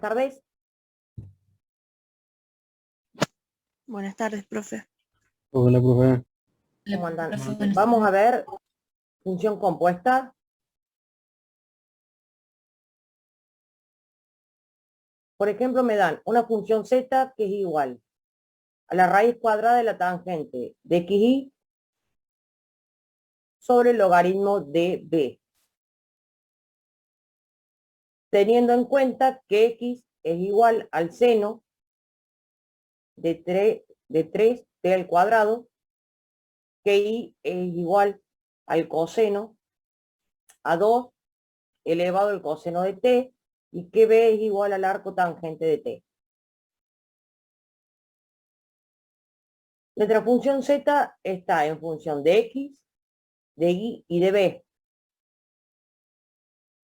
tardes. Buenas tardes, profe. Hola, profe. ¿Cómo andan? Vamos a ver función compuesta. Por ejemplo, me dan una función z que es igual a la raíz cuadrada de la tangente de xy sobre el logaritmo de b, teniendo en cuenta que x es igual al seno de 3t al cuadrado, que y es igual al coseno a 2 elevado al coseno de t y que b es igual al arco tangente de t. Nuestra función z está en función de x, de y y de b.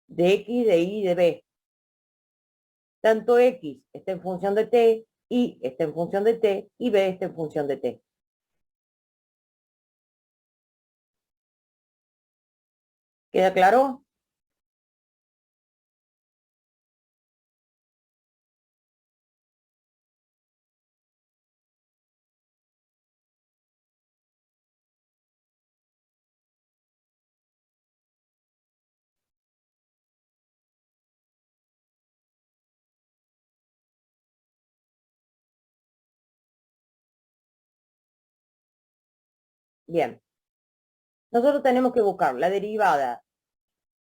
De x, de y y de b. Tanto x está en función de t, y está en función de t, y b está en función de t. ¿Queda claro? Bien. Nosotros tenemos que buscar la derivada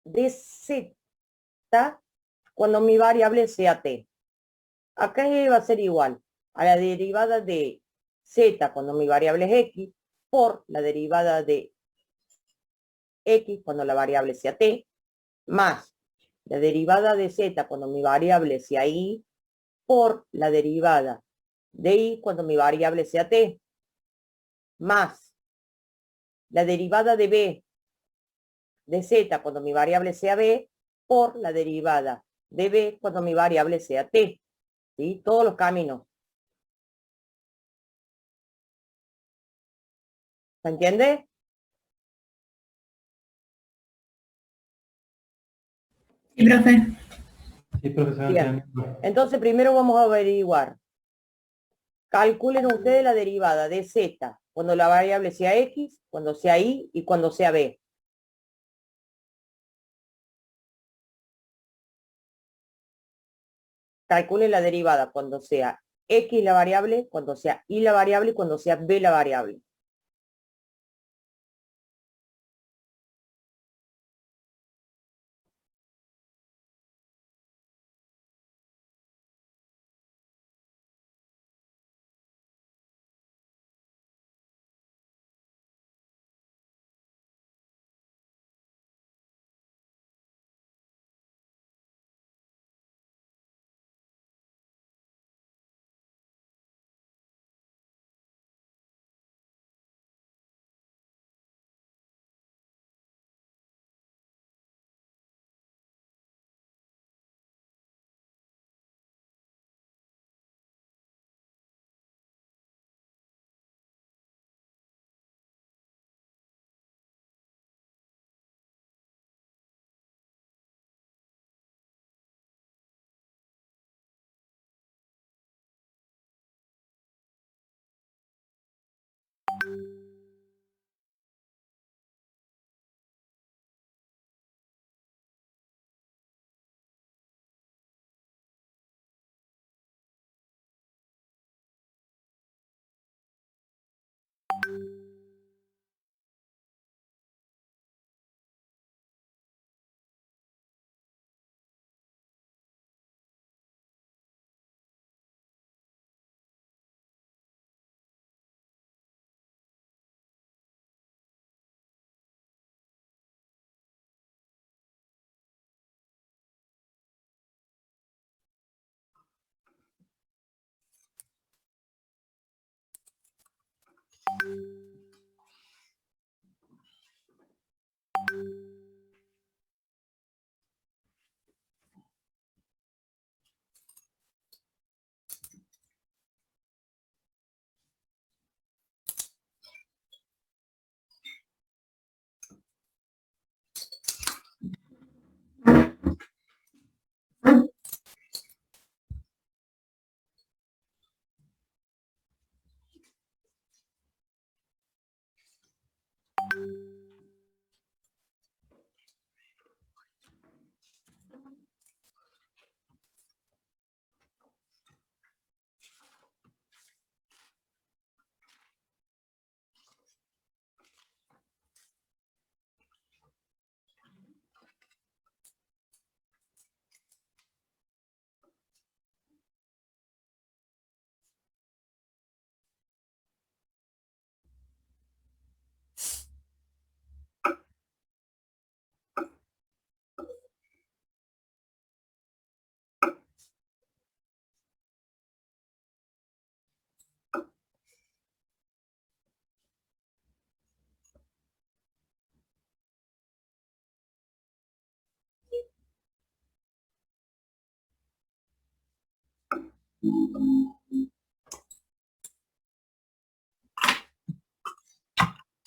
de z cuando mi variable sea t. Acá va a ser igual a la derivada de z cuando mi variable es x por la derivada de x cuando la variable sea t, más la derivada de z cuando mi variable sea y por la derivada de y cuando mi variable sea t, más la derivada de b de z cuando mi variable sea b por la derivada de b cuando mi variable sea t. ¿Sí? Todos los caminos. ¿Se entiende? Sí, profe. Sí, profesor. Bien. Entonces primero vamos a averiguar. Calculen ustedes la derivada de z cuando la variable sea x, cuando sea y cuando sea b. Calculen la derivada cuando sea x la variable, cuando sea y la variable y cuando sea b la variable.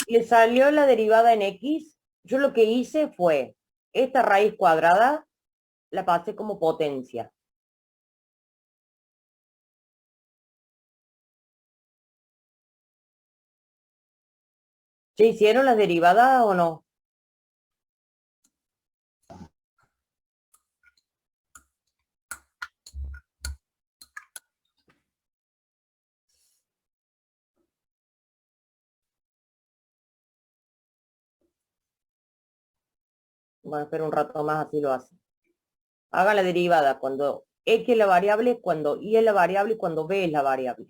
Le salió la derivada en X. Yo lo que hice fue, esta raíz cuadrada la pasé como potencia. ¿Se hicieron las derivadas o no? Bueno, espera un rato más, así lo hace. Haga la derivada cuando X es la variable, cuando Y es la variable y cuando B es la variable.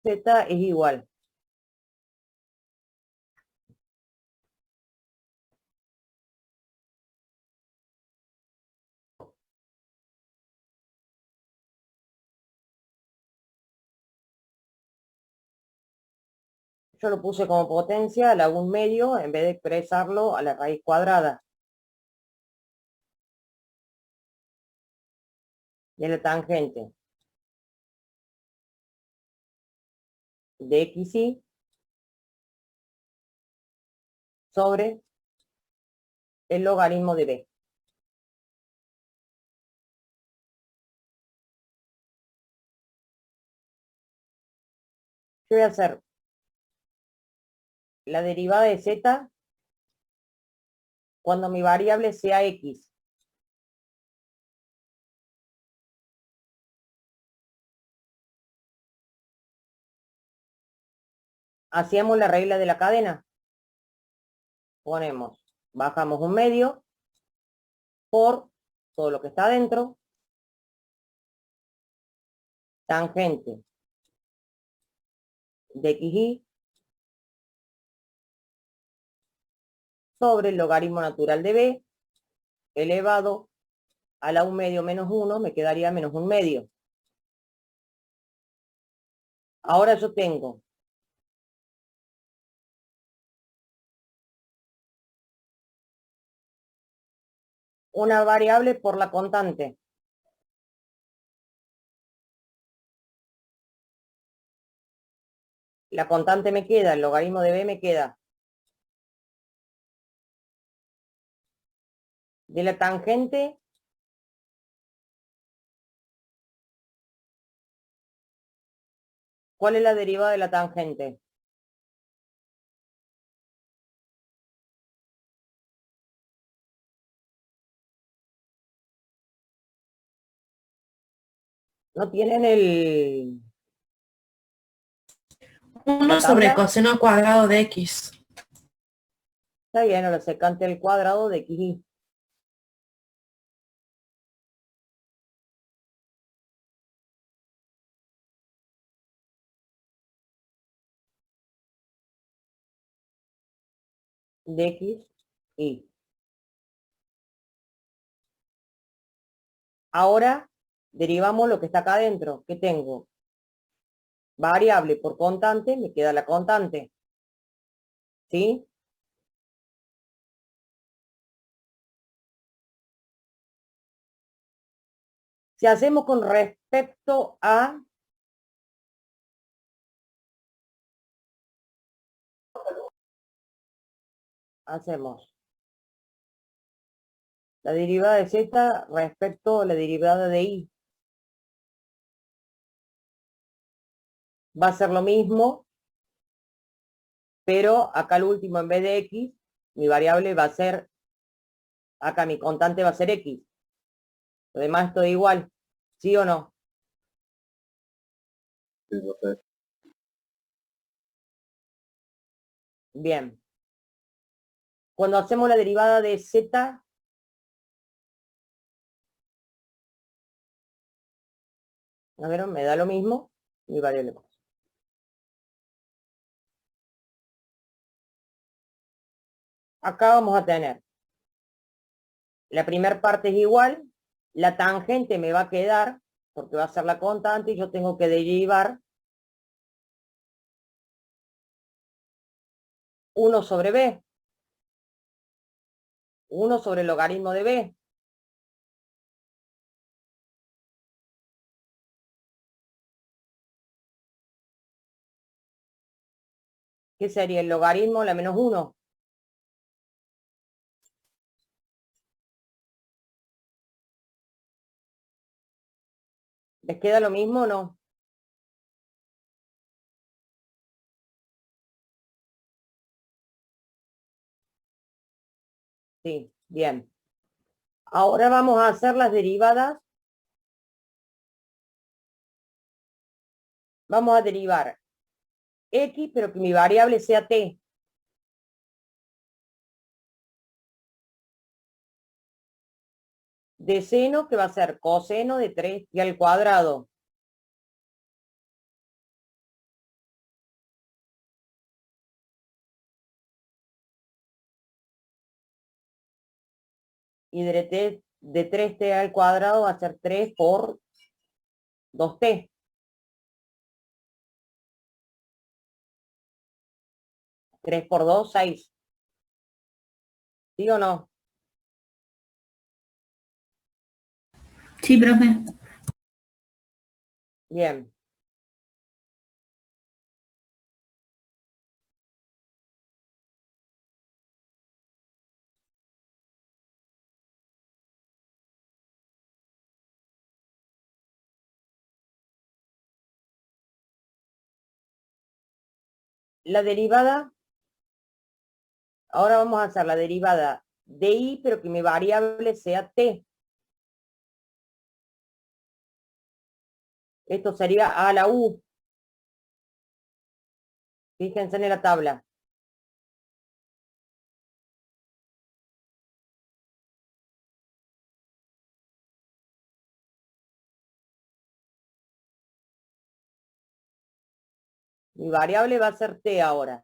Z es igual. Yo lo puse como potencia, le hago un medio en vez de expresarlo a la raíz cuadrada de la tangente de XY sobre el logaritmo de B. Yo voy a hacer la derivada de Z cuando mi variable sea X. Hacíamos la regla de la cadena. Ponemos, bajamos un medio por todo lo que está adentro, tangente de xy sobre el logaritmo natural de b elevado a la 1 medio menos 1, me quedaría menos 1 medio. Ahora yo tengo una variable por la constante. La constante me queda, el logaritmo de b me queda. De la tangente ¿cuál es la derivada de la tangente? ¿No tienen el... 1 sobre coseno al cuadrado de x. Está bien, ahora secante al cuadrado de xy. De x, y. Ahora derivamos lo que está acá adentro. ¿Qué tengo? Variable por constante, me queda la constante. ¿Sí? Si hacemos con respecto a... Hacemos la derivada de z respecto a la derivada de y. Va a ser lo mismo, pero acá el último en vez de x, mi variable va a ser, acá mi constante va a ser x. Lo demás todo igual, ¿sí o no? Sí, profe. Bien. Cuando hacemos la derivada de z, a ver, me da lo mismo, mi variable. Acá vamos a tener, la primera parte es igual, la tangente me va a quedar, porque va a ser la constante, y yo tengo que derivar 1 sobre b, 1 sobre el logaritmo de b. ¿Qué sería el logaritmo? La menos 1. ¿Les queda lo mismo o no? Sí, bien. Ahora vamos a hacer las derivadas. Vamos a derivar x, pero que mi variable sea t. De seno, que va a ser coseno de 3 al cuadrado. Y de 3t al cuadrado va a ser 3 por 2t. 3 por 2, 6. ¿Sí o no? Sí, profe. Bien. La derivada, ahora vamos a hacer la derivada de I, pero que mi variable sea T. Esto sería A a la U. Fíjense en la tabla. Mi variable va a ser T ahora.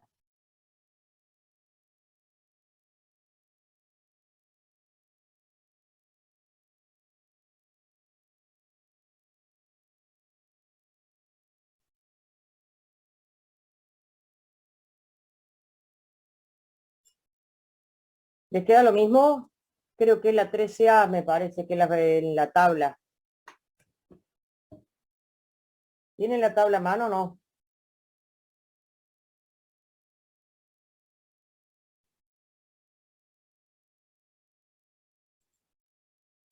¿Les queda lo mismo? Creo que es la 13A, me parece que es en la tabla. ¿Tienen la tabla a mano o no?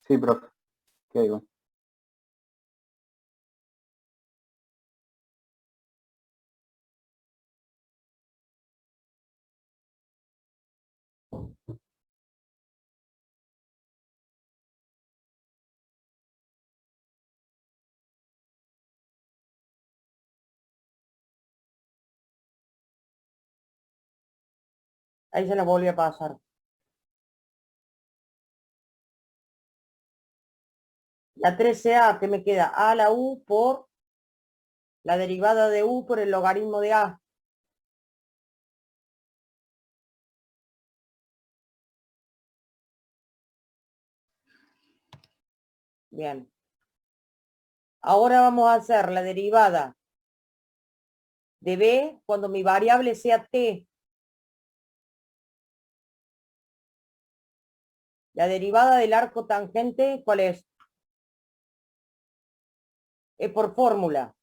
Sí, profe. ¿Qué digo? Ahí se la volví a pasar. La 13A, que me queda A a la U por la derivada de U por el logaritmo de A. Bien. Ahora vamos a hacer la derivada de B cuando mi variable sea T. La derivada del arco tangente, ¿cuál es? Es por fórmula.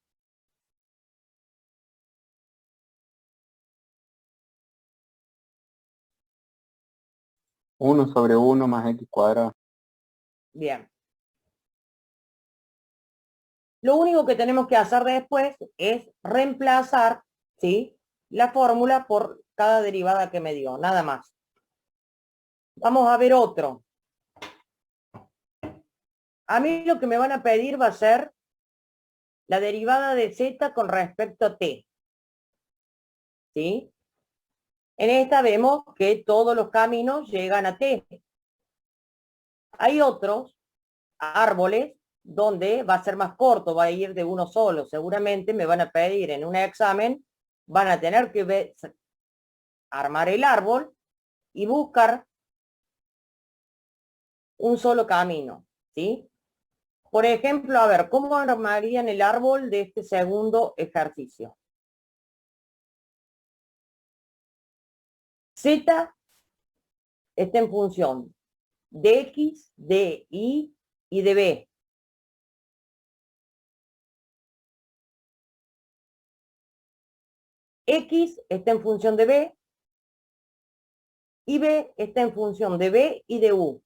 Uno sobre uno más x cuadrado. Bien. Lo único que tenemos que hacer después es reemplazar, ¿sí?, la fórmula por cada derivada que me dio, nada más. Vamos a ver otro. A mí lo que me van a pedir va a ser la derivada de z con respecto a t. ¿Sí? En esta vemos que todos los caminos llegan a t. Hay otros árboles donde va a ser más corto, va a ir de uno solo. Seguramente me van a pedir en un examen, van a tener que armar el árbol y buscar un solo camino, ¿sí? Por ejemplo, a ver, ¿cómo armarían el árbol de este segundo ejercicio? Z está en función de X, de Y y de B. X está en función de B y B está en función de B y de U.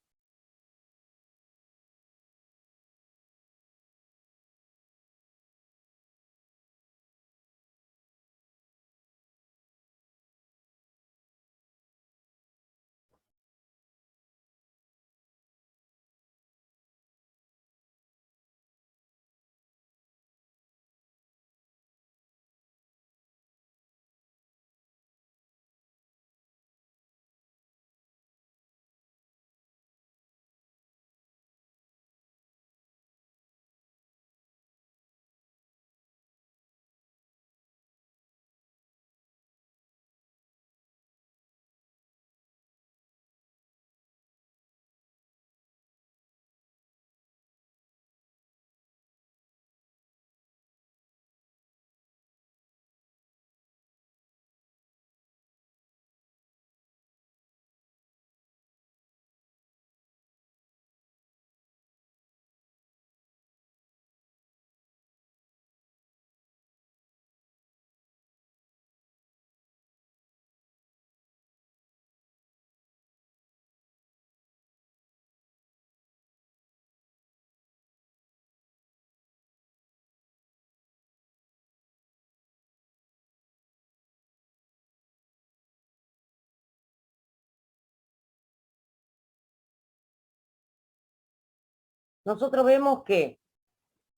nosotros vemos que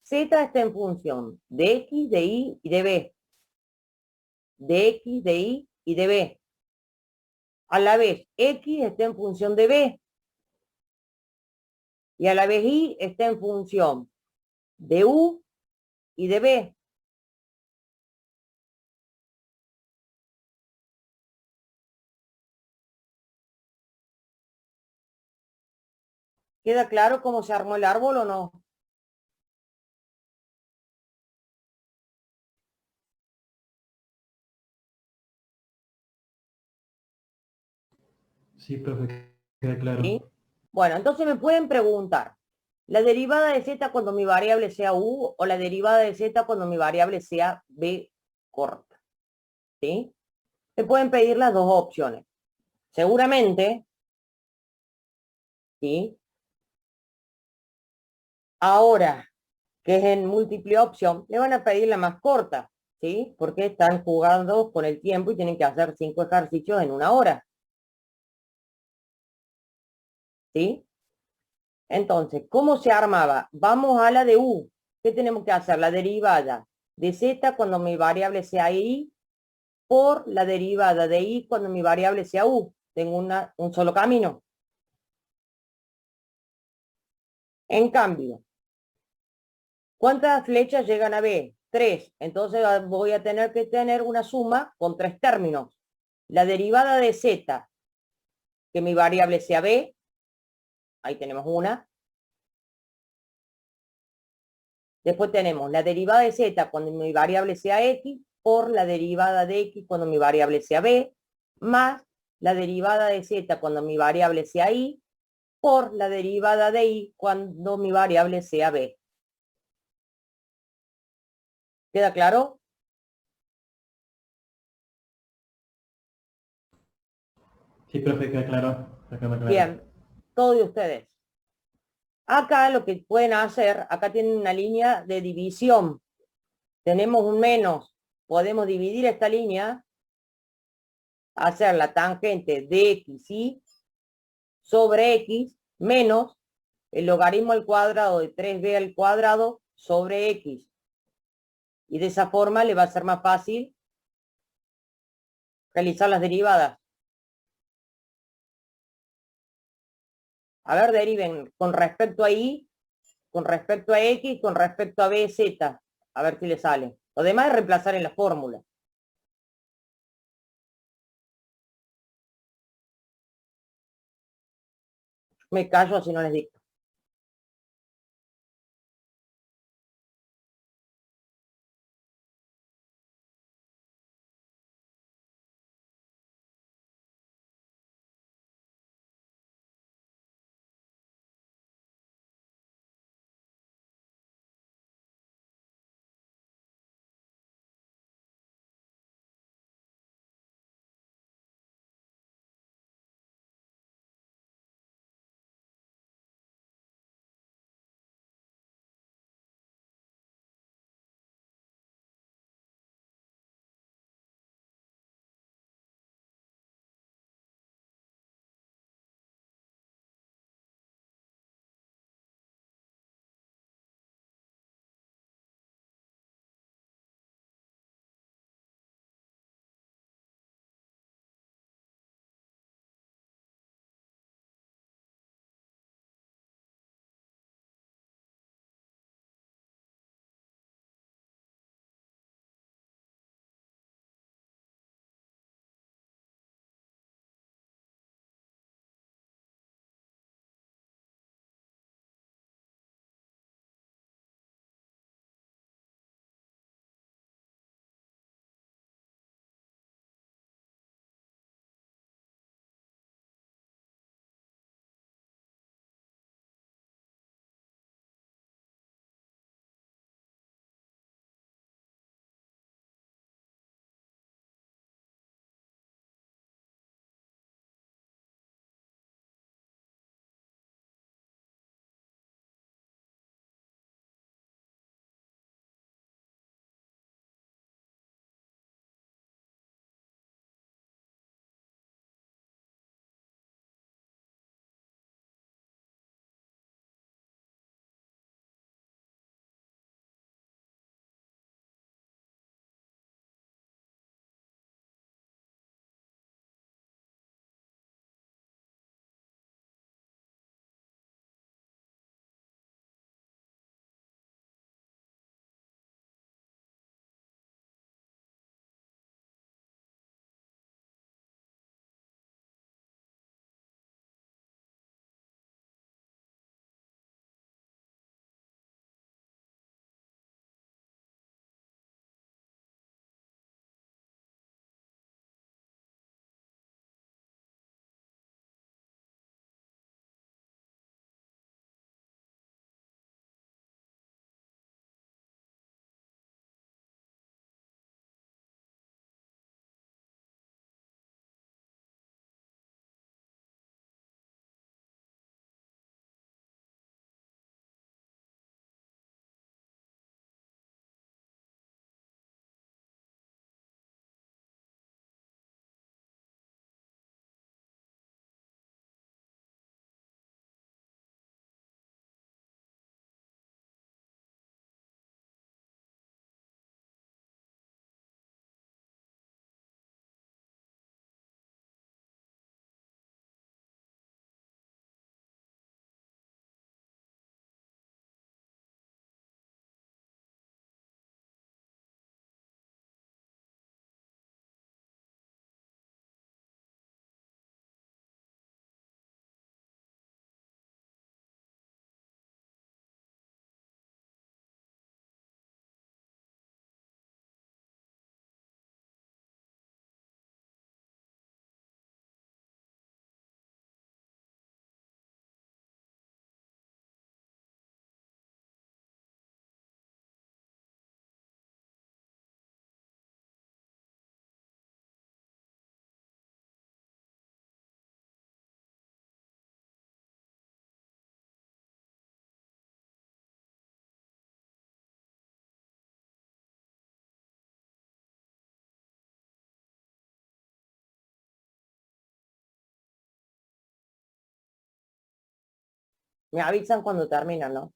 Z está en función de X, de Y y de B. De X, de Y y de B. A la vez, X está en función de B. Y a la vez Y está en función de U y de B. ¿Queda claro cómo se armó el árbol o no? Sí, profe, queda claro. ¿Sí? Bueno, entonces me pueden preguntar, ¿la derivada de Z cuando mi variable sea U o la derivada de Z cuando mi variable sea B corta? ¿Sí? Me pueden pedir las dos opciones. Seguramente, ¿sí? Ahora, que es en múltiple opción, le van a pedir la más corta, ¿sí? Porque están jugando con el tiempo y tienen que hacer 5 ejercicios en 1 hora. ¿Sí? Entonces, ¿cómo se armaba? Vamos a la de U. ¿Qué tenemos que hacer? La derivada de Z cuando mi variable sea Y por la derivada de Y cuando mi variable sea U. Tengo un solo camino. En cambio, ¿cuántas flechas llegan a B? 3. Entonces voy a tener que tener una suma con 3 términos. La derivada de Z, que mi variable sea B. Ahí tenemos una. Después tenemos la derivada de Z cuando mi variable sea X por la derivada de X cuando mi variable sea B, más la derivada de Z cuando mi variable sea Y por la derivada de Y cuando mi variable sea B. ¿Queda claro? Sí, profe, queda claro. Queda claro. Bien, todos de ustedes. Acá lo que pueden hacer, acá tienen una línea de división. Tenemos un menos. Podemos dividir esta línea, hacer la tangente de XY sobre X menos el logaritmo al cuadrado de 3b al cuadrado sobre X. Y de esa forma le va a ser más fácil realizar las derivadas. A ver, deriven con respecto a Y, con respecto a X, con respecto a B, Z. A ver si le sale. Lo demás es reemplazar en la fórmula. Me callo si no les digo. Me avisan cuando terminan, ¿no?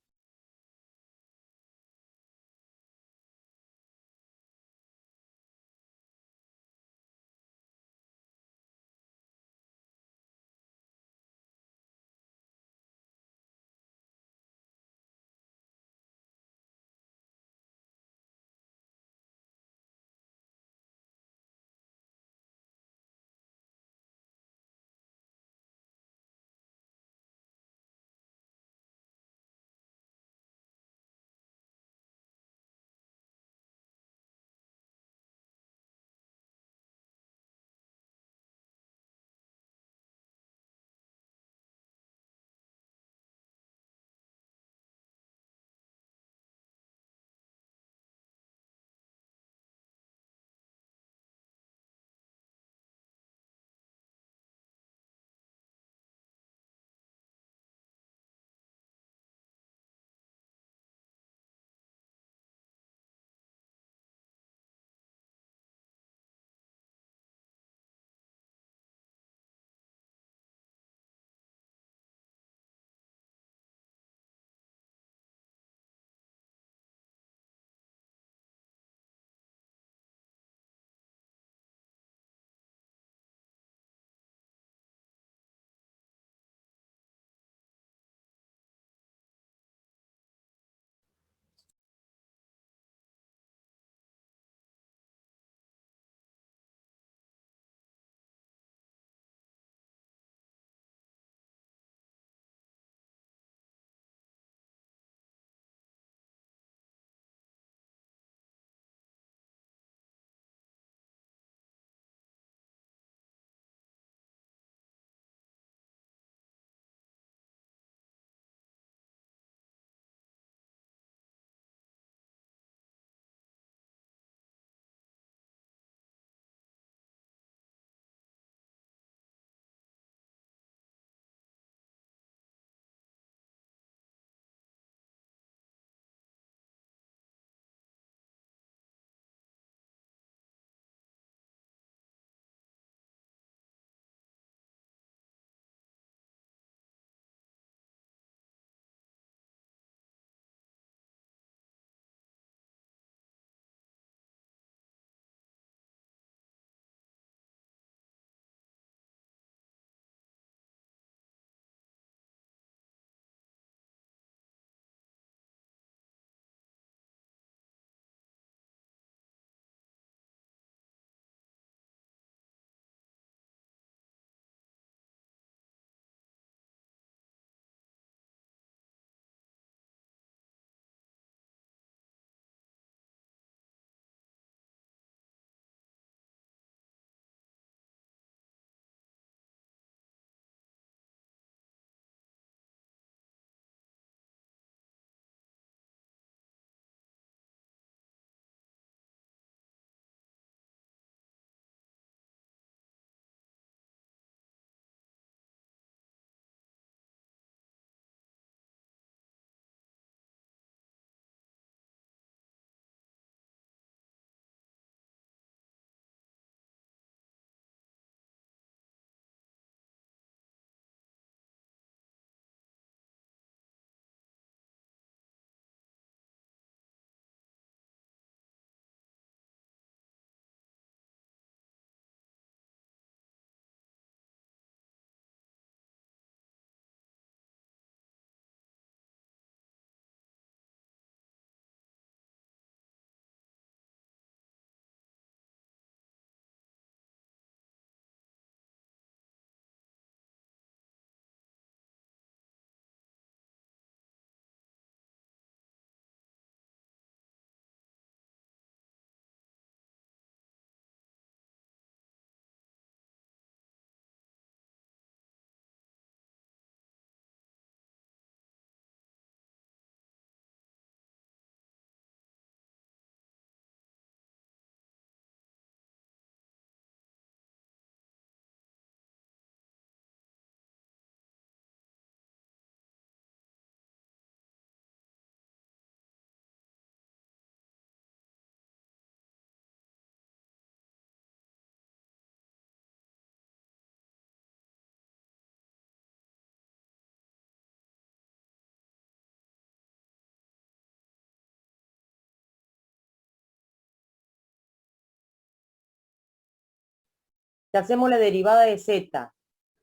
Si hacemos la derivada de z,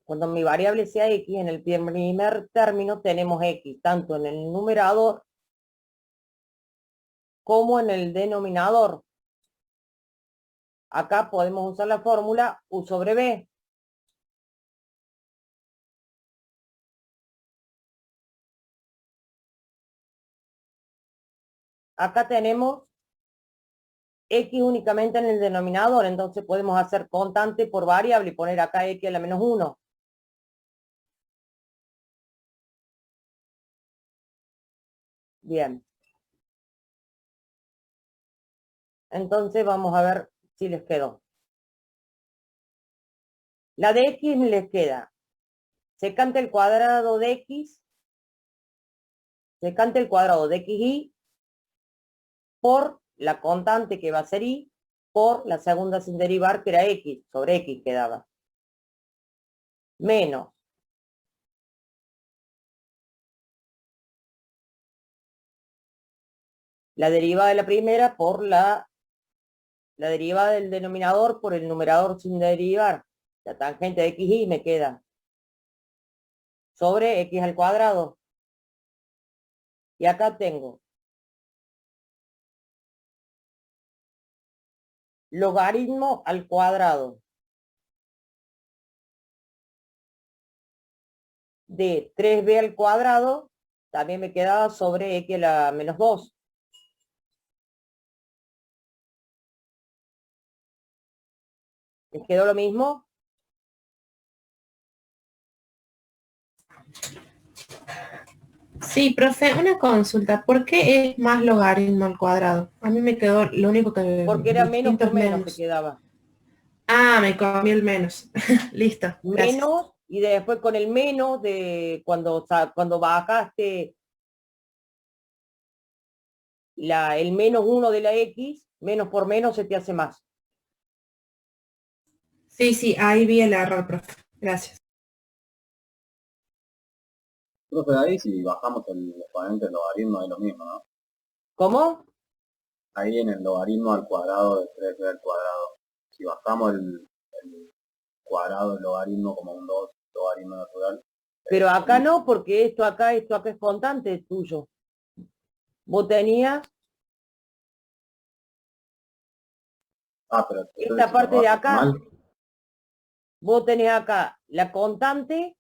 cuando mi variable sea x, en el primer término tenemos x, tanto en el numerador como en el denominador. Acá podemos usar la fórmula u sobre b. Acá tenemos x únicamente en el denominador, entonces podemos hacer constante por variable y poner acá x a la menos 1. Bien. Entonces vamos a ver si les quedó. La de x les queda secante el cuadrado de x, secante el cuadrado de xy por la constante que va a ser y, por la segunda sin derivar que era x, sobre x quedaba. Menos la derivada de la primera por la derivada del denominador por el numerador sin derivar. La tangente de xy me queda sobre x al cuadrado. Y acá tengo logaritmo al cuadrado de 3b al cuadrado, también me quedaba sobre x a la menos 2. ¿Les quedó lo mismo? Sí, profe, una consulta. ¿Por qué es más logaritmo al cuadrado? A mí me quedó lo único que... Porque era menos por distintos menos que quedaba. Ah, me comí el menos. Listo, gracias. Menos, y después con el menos de cuando bajaste el menos 1 de la x, menos por menos se te hace más. Sí, sí, ahí vi el error, profe. Gracias. Profe, ahí si bajamos el exponente del logaritmo es lo mismo, ¿no? ¿Cómo? Ahí en el logaritmo al cuadrado de 3b al cuadrado. Si bajamos el cuadrado del logaritmo como un 2 logaritmo natural. Pero acá no, porque esto acá es constante, es tuyo. Vos tenías Pero esta parte de acá, mal. vos tenés acá la constante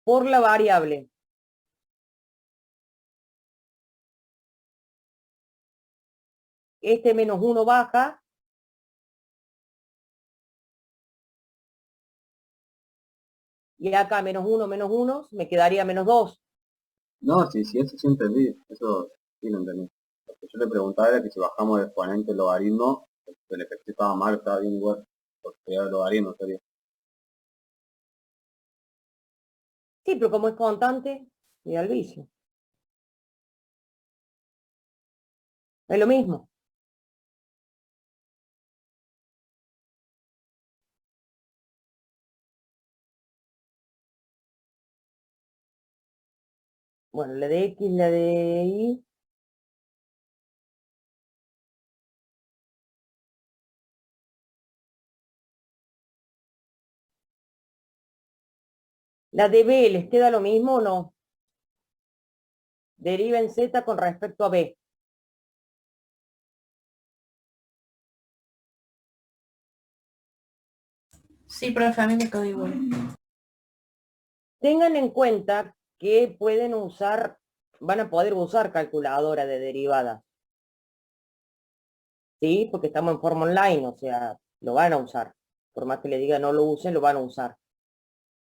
por la variable. Este menos 1 baja. Y acá menos 1, me quedaría menos 2. No, sí, eso sí entendí. Eso sí lo entendí. Lo que yo le preguntaba era que si bajamos el exponente del logaritmo, el efecto estaba mal, estaba bien igual. Porque sería el logaritmo, sería. Sí, pero como es constante, y al vicio. Es lo mismo. Bueno, la de x, la de y. La de b, ¿les queda lo mismo o no? Deriva en z con respecto a b. Sí, profe, a mí me quedó igual. Tengan en cuenta que van a poder usar calculadora de derivadas. ¿Sí? Porque estamos en forma online, o sea, lo van a usar. Por más que le diga no lo usen, lo van a usar.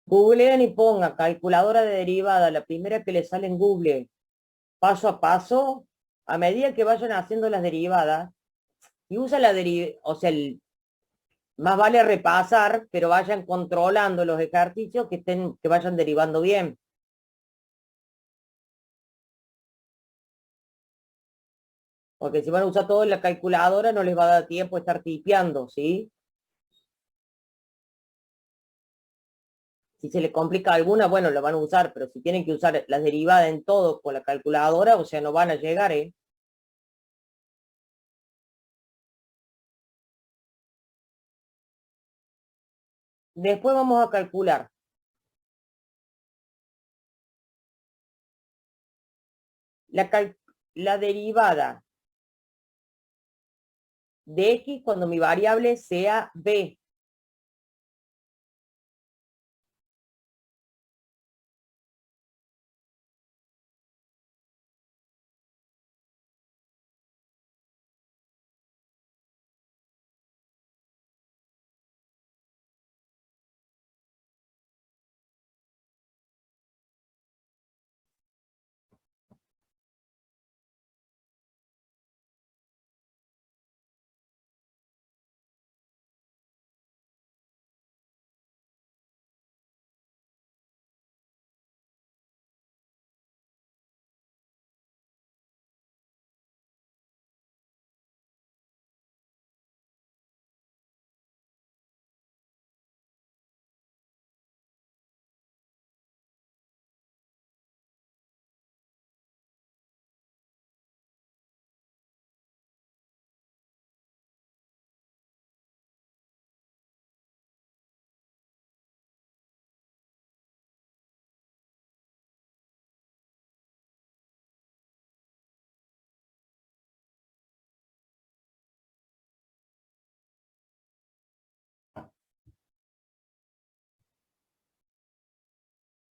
Googleen y pongan calculadora de derivada, la primera que le sale en Google, paso a paso, a medida que vayan haciendo las derivadas, y usa la derivada, o sea, más vale repasar, pero vayan controlando los ejercicios que vayan derivando bien. Porque si van a usar todo en la calculadora no les va a dar tiempo de estar tipeando, ¿sí? Si se le complica alguna, bueno, lo van a usar, pero si tienen que usar las derivadas en todo con la calculadora, o sea, no van a llegar, ¿eh? Después vamos a calcular la derivada de x cuando mi variable sea b.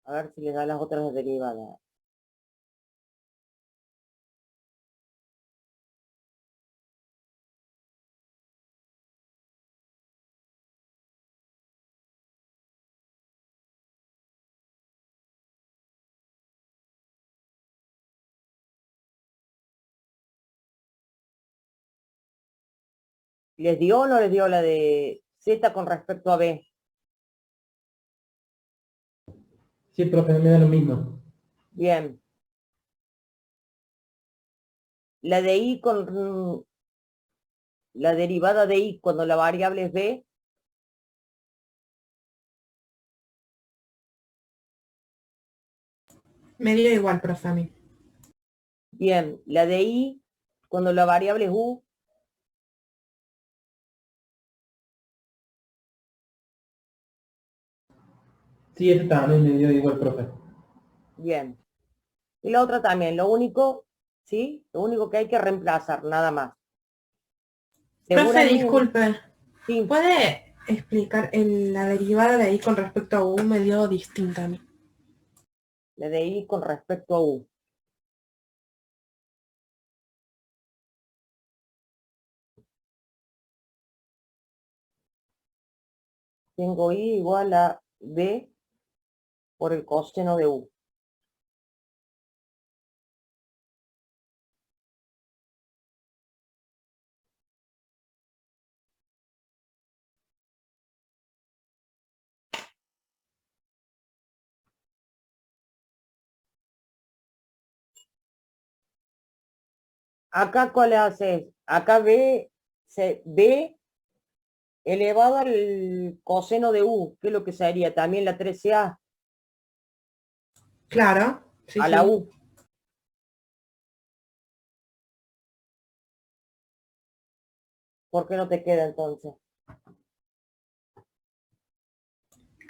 A ver si le da las otras derivadas. ¿Les dio o no les dio la de z con respecto a b? Sí, profe, me da lo mismo. Bien. La de y con la derivada de y cuando la variable es b. Me dio igual, profe, a mí. Bien. La de y cuando la variable es u. Sí, ese también me dio igual, profe. Bien. Y la otra también. Lo único, ¿sí? Lo único que hay que reemplazar, nada más. Profe, Seguramente, disculpe. sí, ¿Puede explicar la derivada de ahí con respecto a u? Me dio distinta a mí. la de y con respecto a u. Tengo y igual a b por el coseno de u. Acá, ¿cuál haces? Acá b elevado al coseno de u, que es lo que sería también la 13a Claro, sí, a la sí. u. ¿Por qué no te queda entonces?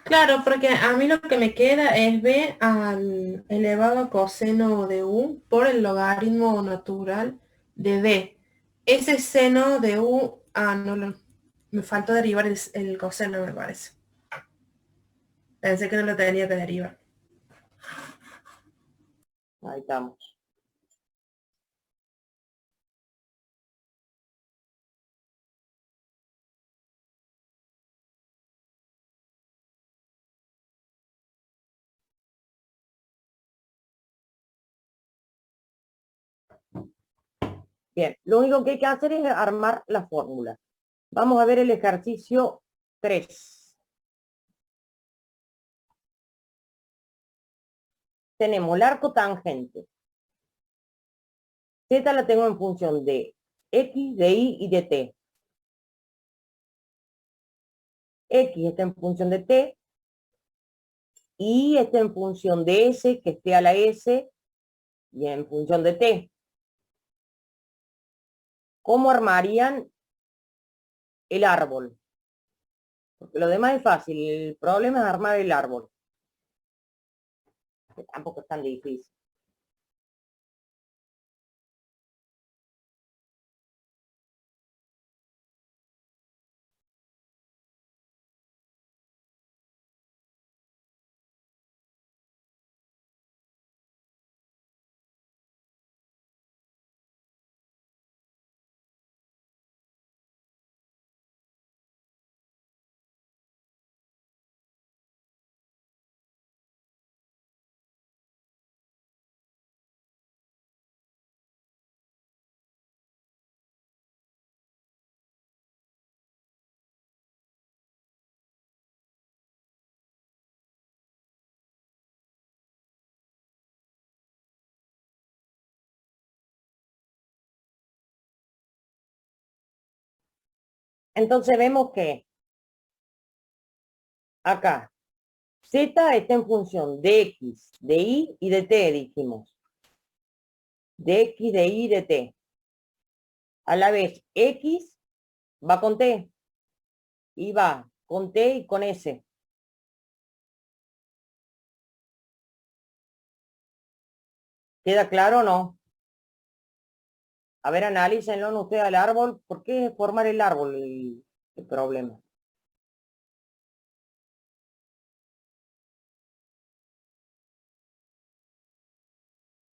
Claro, porque a mí lo que me queda es b al elevado a coseno de u por el logaritmo natural de d. Ese seno de u, me faltó derivar el coseno, me parece. Pensé que no lo tenía que derivar. Ahí estamos. Bien, lo único que hay que hacer es armar la fórmula. Vamos a ver el ejercicio 3. Tenemos el arco tangente. Z la tengo en función de X, de Y y de T. X está en función de T y está en función de S, que esté a la S, y en función de T. ¿Cómo armarían el árbol? Porque lo demás es fácil, el problema es armar el árbol. Que tampoco es tan difícil. Entonces vemos que acá Z está en función de X, de Y y de T, dijimos. De X, de Y y de T. A la vez, X va con T. Y va con T y con S. ¿Queda claro o no? A ver, analícenlo ustedes al árbol. ¿Por qué formar el árbol el problema?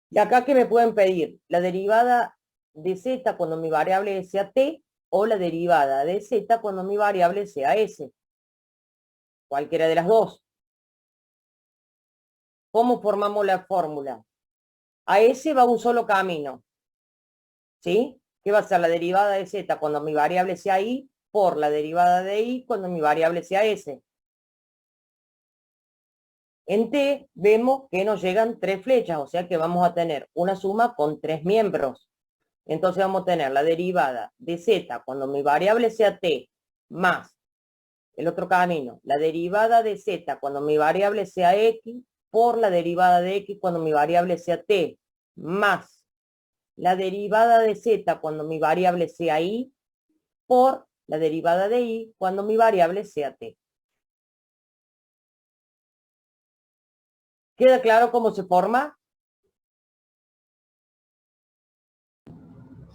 Y acá, ¿qué me pueden pedir? La derivada de Z cuando mi variable sea T o la derivada de Z cuando mi variable sea S. Cualquiera de las dos. ¿Cómo formamos la fórmula? A S va un solo camino. ¿Sí? ¿Qué va a ser la derivada de Z cuando mi variable sea Y por la derivada de Y cuando mi variable sea S? En T vemos que nos llegan 3 flechas, o sea que vamos a tener una suma con 3 miembros. Entonces vamos a tener la derivada de Z cuando mi variable sea T más el otro camino, la derivada de Z cuando mi variable sea X por la derivada de X cuando mi variable sea T más la derivada de Z cuando mi variable sea Y por la derivada de Y cuando mi variable sea T. ¿Queda claro cómo se forma?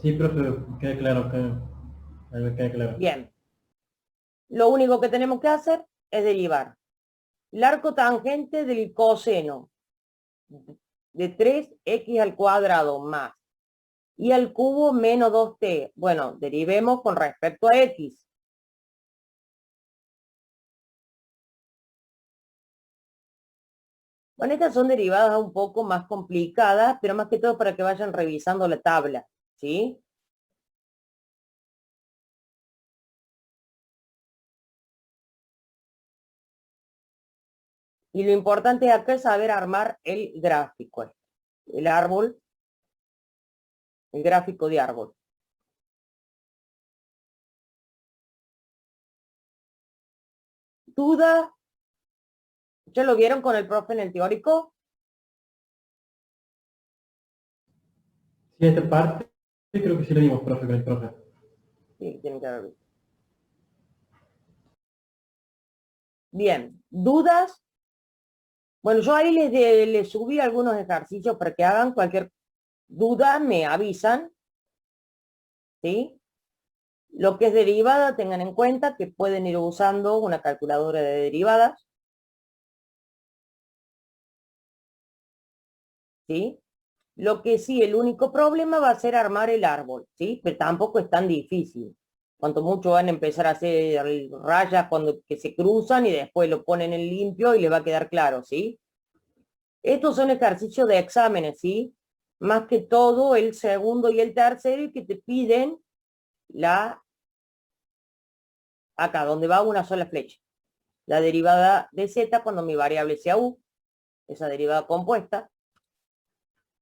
Sí, profe, queda claro, queda claro. Bien. Lo único que tenemos que hacer es derivar el arco tangente del coseno de 3x al cuadrado más y al cubo menos 2t. Bueno, derivemos con respecto a x. Bueno, estas son derivadas un poco más complicadas, pero más que todo para que vayan revisando la tabla, ¿sí? Y lo importante acá es saber armar el gráfico, el árbol, el gráfico de árbol. ¿Duda? ¿Ya lo vieron con el profe en el teórico? Sí, esta parte creo que sí lo vimos, profe, con el profe. Sí, tienen que haber visto. Bien, ¿dudas? Bueno, yo ahí les subí algunos ejercicios para que hagan cualquier duda, me avisan, ¿sí? Lo que es derivada, tengan en cuenta que pueden ir usando una calculadora de derivadas, ¿sí? Lo que sí, el único problema va a ser armar el árbol, ¿sí? Pero tampoco es tan difícil. Cuanto mucho van a empezar a hacer rayas cuando que se cruzan y después lo ponen en limpio y le va a quedar claro, ¿sí? Estos son ejercicios de exámenes, ¿sí? Más que todo el segundo y el tercero y que te piden acá, donde va una sola flecha. La derivada de Z cuando mi variable sea U, esa derivada compuesta.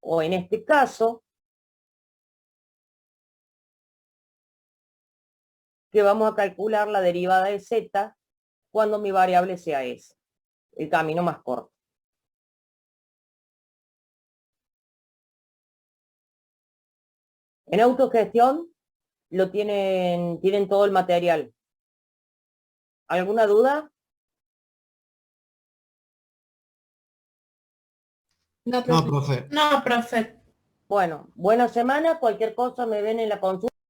O en este caso, que vamos a calcular la derivada de Z cuando mi variable sea S. el camino más corto. En autogestión tienen todo el material. ¿Alguna duda? No, No, profe. No, profe. Bueno, buena semana. Cualquier cosa me ven en la consulta.